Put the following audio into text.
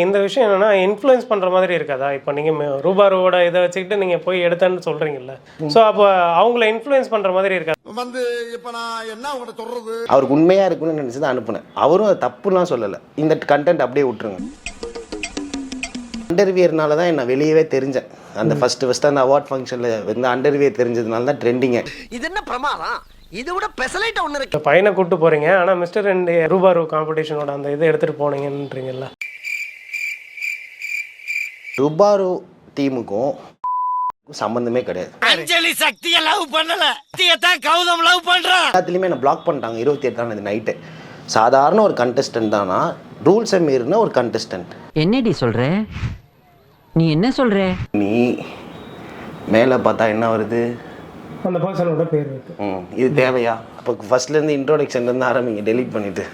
இந்த விஷயம் என்னன்னா இன்ஃப்ளூயன்ஸ் பண்ற மாதிரி இருக்காதா? இப்போ நீங்க ரூபாரோட இதை வச்சுக்கிட்டு நீங்க போய் எடுத்தேன்னு சொல்றீங்கல்ல, ஸோ அப்போ அவங்கள இன்ஃப்ளூயன்ஸ் பண்ற மாதிரி இருக்காது. வந்து இப்ப நான் என்ன உங்கள்கிட்ட சொல்றது? அவருக்கு உண்மையா இருக்குன்னு நினைச்சு தான் அனுப்புனேன். அவரும் அது தப்புலாம் சொல்லலை. இந்த கண்டென்ட் அப்படியே விட்டுருங்க. அண்டர்வியர்னால தான் என்ன வெளியவே தெரிஞ்சேன். அந்த ஃபர்ஸ்ட் அந்த அவார்ட் ஃபங்க்ஷனில் வந்து அண்டர்வியர் தெரிஞ்சதுனால தான் ட்ரெண்டிங்க. இது என்ன பிரமாதம்? இதை விட பெசலைட்டா ஒன்று இருக்கு. பையனை கூப்பிட்டு போறீங்க, ஆனா மிஸ்டர் அண்ட் ரூபாரோ காம்படிஷனோட அந்த இதை எடுத்துட்டு போனீங்கன்றீங்கல்ல. ருபாரு டீமுக்கும் சம்பந்தமே கிடையாது. அஞ்சலி சக்தியை லவ் பண்ணல, சக்தியத்தான் கௌதம் லவ் பண்றான். எல்லாத்துலேயுமே என்ன பிளாக் பண்ணிட்டாங்க 28ஆம் நைட்டு. சாதாரண ஒரு கண்டெஸ்டன்ட் தானா, ரூல்ஸை மீறின ஒரு கண்டெஸ்டன்ட். என்னடி சொல்ற? நீ என்ன சொல்ற? நீ மேலே பார்த்தா என்ன வருது? அந்த பர்சனோட பேர் இருக்கு. இது தேவையா? அப்போ ஃபர்ஸ்ட்லேருந்து இன்ட்ரோடக்ஷன்லேருந்து ஆரம்பிங்க, டெலீட் பண்ணிவிட்டு.